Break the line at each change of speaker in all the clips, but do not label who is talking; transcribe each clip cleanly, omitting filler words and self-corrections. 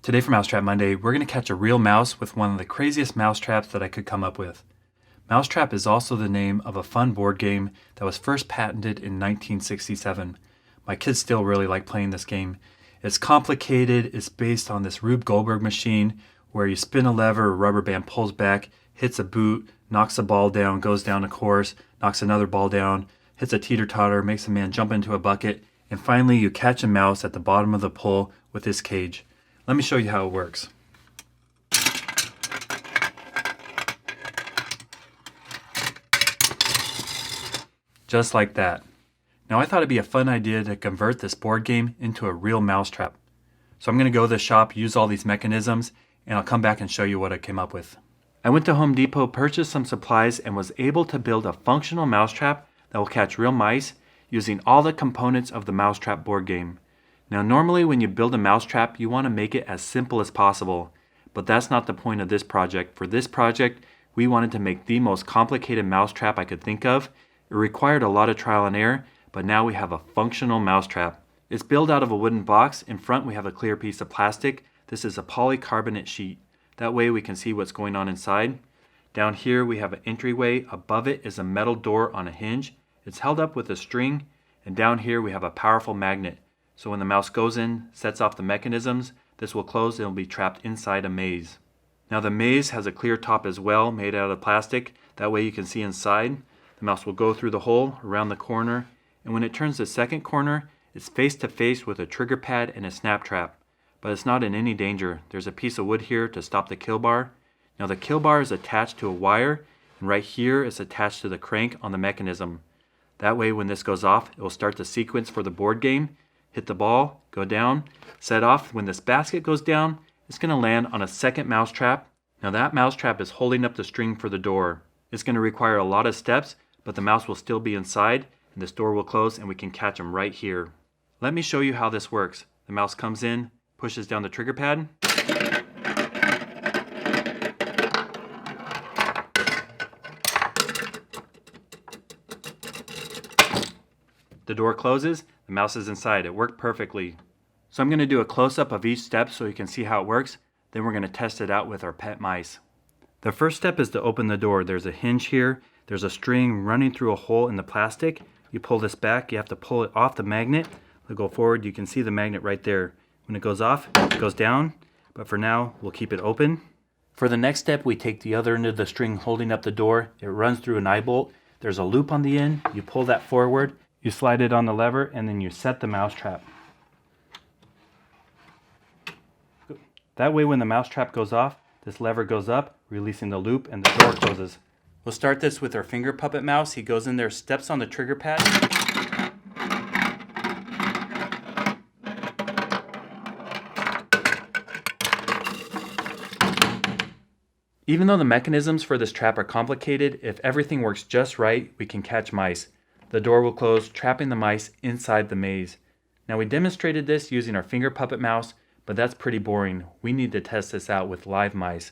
Today for Mousetrap Monday, we're going to catch a real mouse with one of the craziest mousetraps that I could come up with. Mousetrap is also the name of a fun board game that was first patented in 1967. My kids still really like playing this game. It's complicated, it's based on this Rube Goldberg machine where you spin a lever, a rubber band pulls back, hits a boot, knocks a ball down, goes down a course, knocks another ball down, hits a teeter-totter, makes a man jump into a bucket, and finally you catch a mouse at the bottom of the pool with this cage. Let me show you how it works. Just like that. Now I thought it'd be a fun idea to convert this board game into a real mousetrap. So I'm going to go to the shop, use all these mechanisms, and I'll come back and show you what I came up with. I went to Home Depot, purchased some supplies, and was able to build a functional mousetrap that will catch real mice using all the components of the Mousetrap board game. Now normally when you build a mousetrap, you want to make it as simple as possible, but that's not the point of this project. For this project, we wanted to make the most complicated mousetrap I could think of. It required a lot of trial and error, but now we have a functional mousetrap. It's built out of a wooden box. In front we have a clear piece of plastic. This is a polycarbonate sheet. That way we can see what's going on inside. Down here we have an entryway. Above it is a metal door on a hinge. It's held up with a string, and down here we have a powerful magnet. So when the mouse goes in, sets off the mechanisms, this will close and it will be trapped inside a maze. Now the maze has a clear top as well, made out of plastic. That way you can see inside. The mouse will go through the hole, around the corner, and when it turns the second corner, it's face to face with a trigger pad and a snap trap. But it's not in any danger. There's a piece of wood here to stop the kill bar. Now the kill bar is attached to a wire, and right here is attached to the crank on the mechanism. That way when this goes off, it will start the sequence for the board game. Hit the ball, go down, set off. When this basket goes down, it's going to land on a second mousetrap. Now that mousetrap is holding up the string for the door. It's going to require a lot of steps, but the mouse will still be inside, and this door will close and we can catch him right here. Let me show you how this works. The mouse comes in, pushes down the trigger pad. The door closes, the mouse is inside. It worked perfectly. So I'm going to do a close-up of each step so you can see how it works. Then we're going to test it out with our pet mice. The first step is to open the door. There's a hinge here. There's a string running through a hole in the plastic. You pull this back. You have to pull it off the magnet. It'll go forward. You can see the magnet right there. When it goes off, it goes down. But for now, we'll keep it open. For the next step, we take the other end of the string holding up the door. It runs through an eye bolt. There's a loop on the end. You pull that forward. You slide it on the lever and then you set the mousetrap. That way when the mousetrap goes off, this lever goes up, releasing the loop, and the door closes. We'll start this with our finger puppet mouse. He goes in there, steps on the trigger pad. Even though the mechanisms for this trap are complicated, if everything works just right, we can catch mice. The door will close, trapping the mice inside the maze. Now we demonstrated this using our finger puppet mouse, but that's pretty boring. We need to test this out with live mice.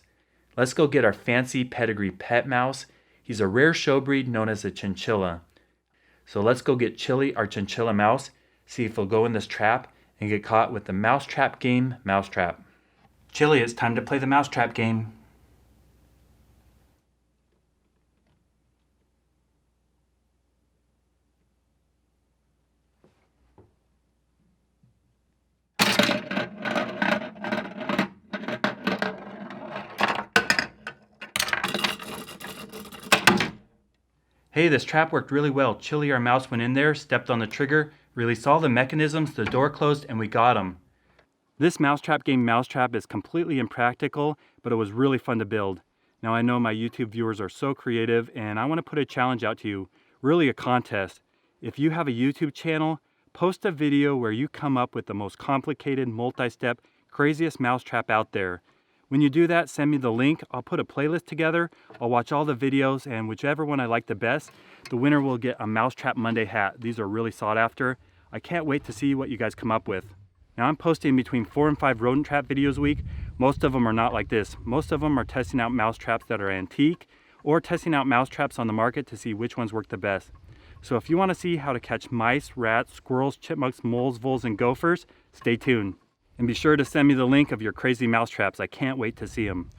Let's go get our fancy pedigree pet mouse. He's a rare show breed known as a chinchilla. So let's go get Chili, our chinchilla mouse, see if he'll go in this trap and get caught with the Mousetrap game, Mousetrap. Chili, it's time to play the Mousetrap game. Hey, this trap worked really well. Chili, our mouse, went in there, stepped on the trigger, released all the mechanisms, the door closed, and we got him. This Mousetrap game, Mousetrap, is completely impractical, but it was really fun to build. Now I know my YouTube viewers are so creative, and I want to put a challenge out to you, really a contest. If you have a YouTube channel, post a video where you come up with the most complicated, multi-step, craziest mousetrap out there. When you do that, send me the link. I'll put a playlist together. I'll watch all the videos, and whichever one I like the best, the winner will get a Mousetrap Monday hat. These are really sought after. I can't wait to see what you guys come up with. Now I'm posting between 4 and 5 rodent trap videos a week. Most of them are not like this. Most of them are testing out mousetraps that are antique or testing out mousetraps on the market to see which ones work the best. So if you want to see how to catch mice, rats, squirrels, chipmunks, moles, voles, and gophers, stay tuned. And be sure to send me the link of your crazy mouse traps. I can't wait to see them.